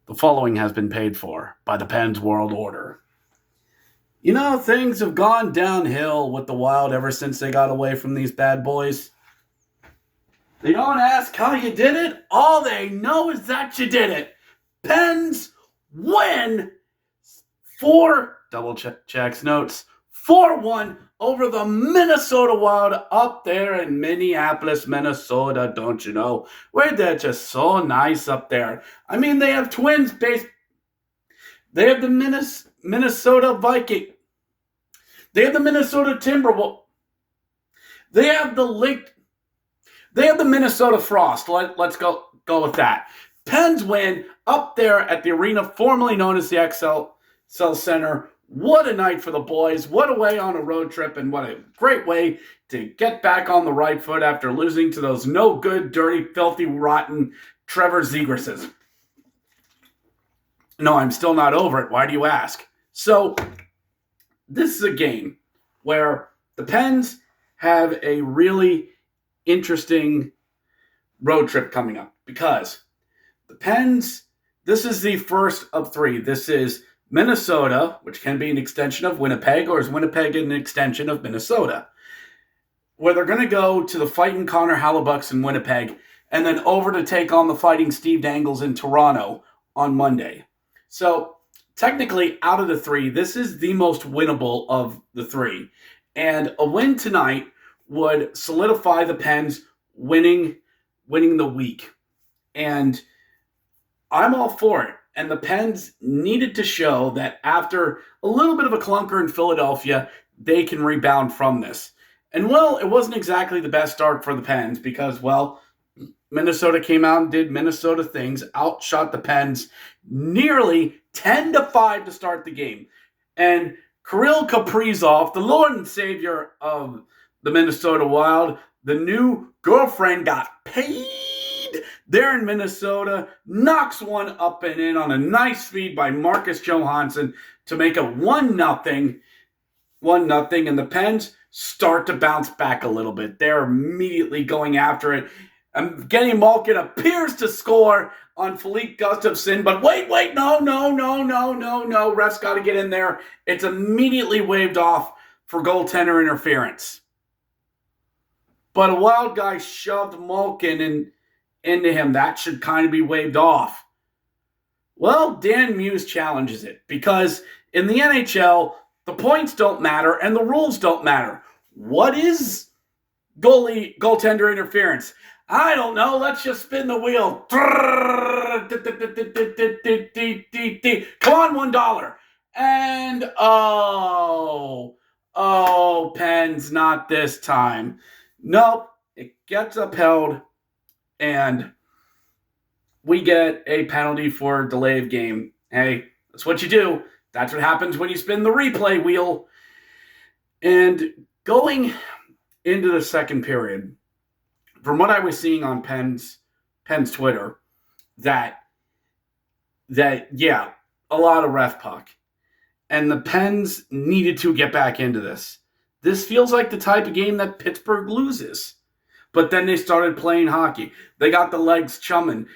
The following has been paid for by the Pens World Order. You know, things have gone downhill with the Wild ever since they got away from these bad boys. They don't ask how you did it. All they know is that you did it. Pens win 4-1 over the Minnesota Wild up there in Minneapolis, Minnesota, don't you know? Where they're just so nice up there. I mean, they have twins based. They have the Minnesota Viking. They have the Minnesota Timberwolves. They have the Minnesota Frost. Let's go with that. Pens win up there at the arena formerly known as the XL Center. What a night for the boys. What a way on a road trip, and what a great way to get back on the right foot after losing to those no good, dirty, filthy, rotten Trevor Zegrases. No, I'm still not over it. Why do you ask? So, this is a game where the Pens have a really interesting road trip coming up because the Pens, this is the first of three. This is Minnesota, which can be an extension of Winnipeg, or is Winnipeg an extension of Minnesota? Where they're going to go to the Fighting Connor Hellebuycks in Winnipeg, and then over to take on the Fighting Steve Dangles in Toronto on Monday. So, technically, out of the three, this is the most winnable of the three. And a win tonight would solidify the Pens winning the week. And I'm all for it. And the Pens needed to show that after a little bit of a clunker in Philadelphia, they can rebound from this. And, well, it wasn't exactly the best start for the Pens because, well, Minnesota came out and did Minnesota things, outshot the Pens nearly 10-5 to start the game. And Kirill Kaprizov, the Lord and Savior of the Minnesota Wild, the new girlfriend got paid there in Minnesota, knocks one up and in on a nice feed by Marcus Johansson to make it 1-0, and the Pens start to bounce back a little bit. They're immediately going after it. Evgeny Malkin appears to score on Philippe Gustafsson, but wait, no. Ref's got to get in there. It's immediately waved off for goaltender interference. But a Wild guy shoved Malkin into him. That should kind of be waved off. Well, Dan Muse challenges it because in the NHL, the points don't matter and the rules don't matter. What is goaltender interference? I don't know. Let's just spin the wheel. Come on, $1. And Pens, not this time. Nope, it gets upheld, and we get a penalty for delay of game. Hey, that's what you do. That's what happens when you spin the replay wheel. And going into the second period, from what I was seeing on Pens Twitter, that yeah, a lot of ref puck. And the Pens needed to get back into this. This feels like the type of game that Pittsburgh loses. But then they started playing hockey. They got the legs churning.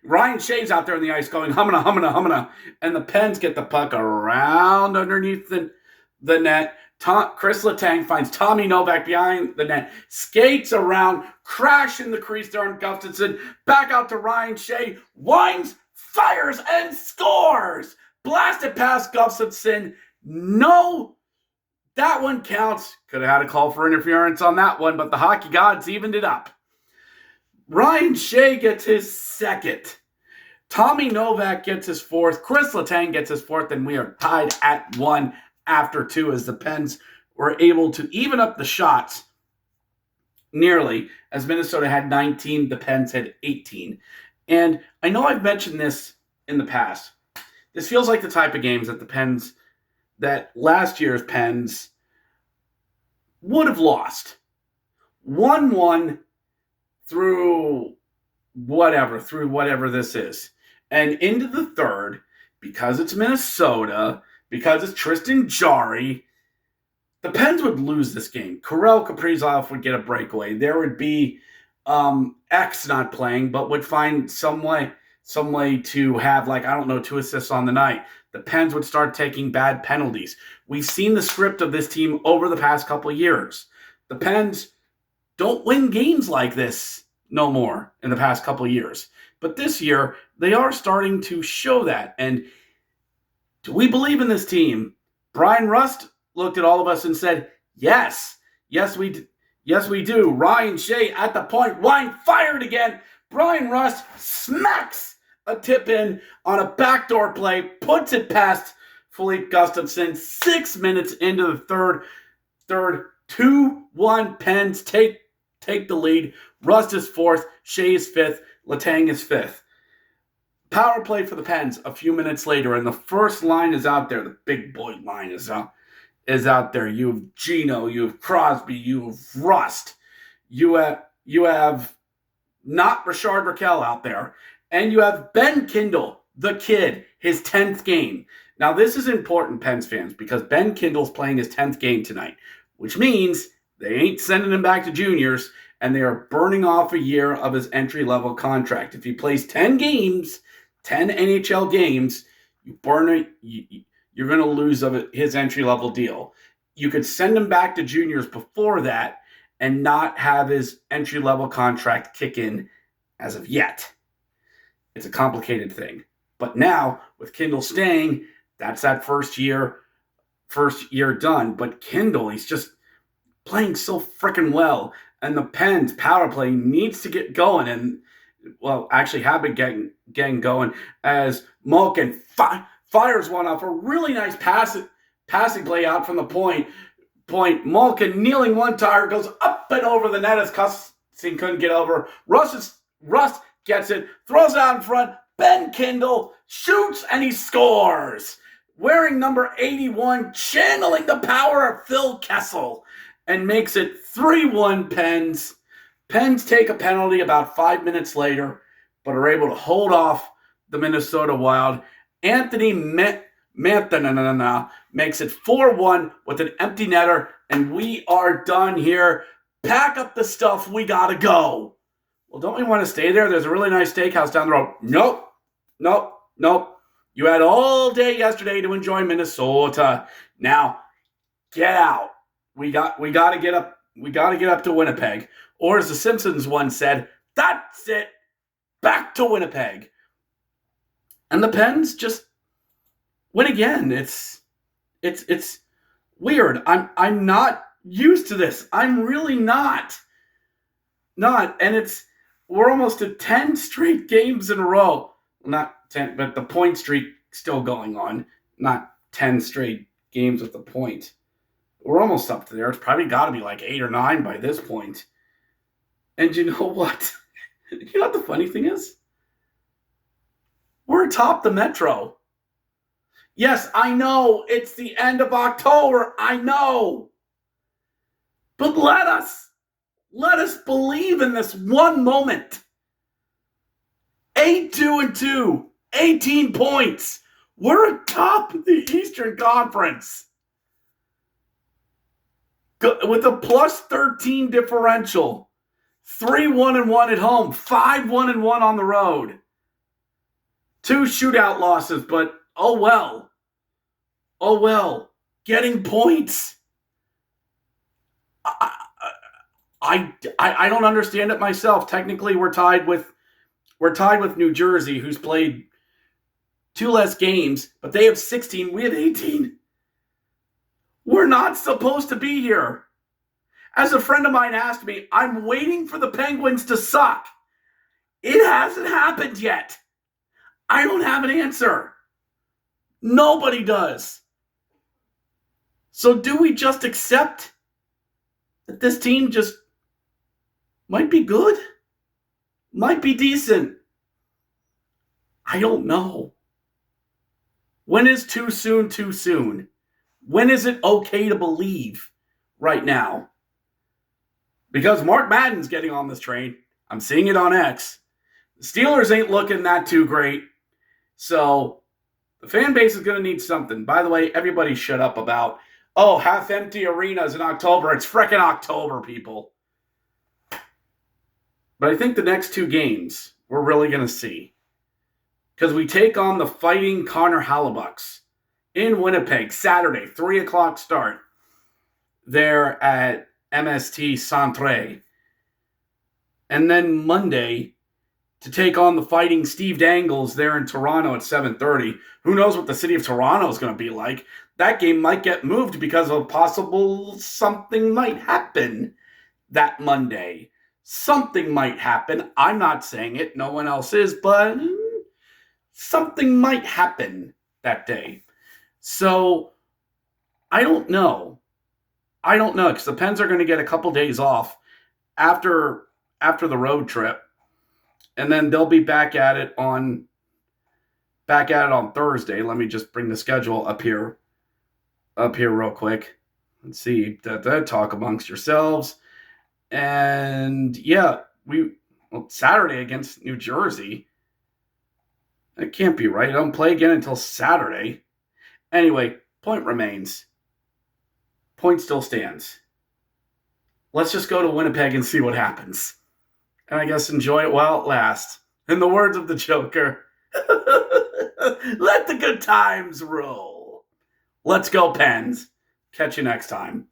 Ryan Shea's out there on the ice going, humana. And the Pens get the puck around underneath the net. Chris Letang finds Tommy Novak behind the net, skates around, crash in the crease there on Gustafsson, back out to Ryan Shea, winds, fires, and scores! Blasted past Gustafsson. No, that one counts. Could have had a call for interference on that one, but the hockey gods evened it up. Ryan Shea gets his second. Tommy Novak gets his fourth. Chris Letang gets his fourth, and we are tied at 1 after 2 as the Pens were able to even up the shots nearly, as Minnesota had 19, the Pens had 18. And I know I've mentioned this in the past. This feels like the type of games that last year's Pens would have lost. 1-1 through whatever this is. And into the third, because it's Minnesota, because it's Tristan Jarry, the Pens would lose this game. Kirill Kaprizov would get a breakaway. There would be X not playing, but would find some way to have, like, I don't know, 2 assists on the night. The Pens would start taking bad penalties. We've seen the script of this team over the past couple of years. The Pens don't win games like this no more in the past couple of years. But this year, they are starting to show that. And do we believe in this team? Brian Rust looked at all of us and said, yes, we do. Ryan Shea at the point, line fired again. Brian Rust smacks a tip in on a backdoor play, puts it past Philippe Gustafson. 6 minutes into the third, 2-1 Pens take the lead. Rust is fourth, Shea is fifth, Letang is fifth. Power play for the Pens a few minutes later, and the first line is out there. The big boy line is out there. You have Gino, you have Crosby, you have Rust. You have not Richard Raquel out there. And you have Ben Kindle, the kid, his 10th game. Now, this is important, Pens fans, because Ben Kindle's playing his 10th game tonight, which means they ain't sending him back to juniors, and they are burning off a year of his entry-level contract. If he plays 10 games, 10 NHL games, you burn it, you're going to lose of his entry-level deal. You could send him back to juniors before that and not have his entry-level contract kick in as of yet. It's a complicated thing. But now, with Kindle staying, that's that first year done. But Kindle, he's just playing so freaking well. And the Pens power play needs to get going. And, well, actually have been getting going as Malkin fires one off a really nice passing play out from the point. Malkin kneeling one tire, goes up and over the net as Cussing couldn't get over. Rust gets it, throws it out in front. Ben Kindle shoots and he scores. Wearing number 81, channeling the power of Phil Kessel, and makes it 3-1 Pens. Pens take a penalty about 5 minutes later, but are able to hold off the Minnesota Wild. Anthony Manthanana makes it 4-1 with an empty netter, and we are done here. Pack up the stuff, we gotta go. Well, don't we want to stay there? There's a really nice steakhouse down the road. Nope. You had all day yesterday to enjoy Minnesota. Now, get out. We got to get up. We got to get up to Winnipeg. Or as the Simpsons once said, that's it. Back to Winnipeg. And the Pens just win again. It's weird. I'm not used to this. I'm really not. And we're almost at 10 straight games in a row. Not 10, but the point streak still going on. Not 10 straight games with the point. We're almost up to there. It's probably got to be like 8 or 9 by this point. And you know what? You know what the funny thing is? We're atop the Metro. Yes, I know. It's the end of October. I know. But let us believe in this one moment. 8-2-2, 18 points. We're atop the Eastern Conference. With a plus 13 differential. 3-1-1 at home. 5-1-1 on the road. 2 shootout losses, but oh well. Getting points. I don't understand it myself. Technically, we're tied with New Jersey, who's played 2 less games, but they have 16. We have 18. We're not supposed to be here. As a friend of mine asked me, I'm waiting for the Penguins to suck. It hasn't happened yet. I don't have an answer. Nobody does. So do we just accept that this team just might be good? Might be decent? I don't know. When is too soon too soon? When is it okay to believe right now? Because Mark Madden's getting on this train. I'm seeing it on X. The Steelers ain't looking that too great. So the fan base is going to need something. By the way, everybody shut up about, half-empty arenas in October. It's frickin' October, people. But I think the next two games we're really going to see. Because we take on the Fighting Connor Hellebuycks in Winnipeg, Saturday, 3 o'clock start. There at MST Centre. And then Monday to take on the Fighting Steve Dangles there in Toronto at 7:30. Who knows what the city of Toronto is going to be like? That game might get moved because of possible something might happen that Monday. Something might happen. I'm not saying it. No one else is, but something might happen that day. So I don't know. Because the Pens are going to get a couple days off after the road trip, and then they'll be back at it on Thursday. Let me just bring the schedule up here real quick. Let's see. Talk amongst yourselves. And yeah, Saturday against New Jersey. That can't be right. I don't play again until Saturday. Anyway, point remains. Point still stands. Let's just go to Winnipeg and see what happens. And I guess enjoy it while it lasts. In the words of the Joker, let the good times roll. Let's go, Pens. Catch you next time.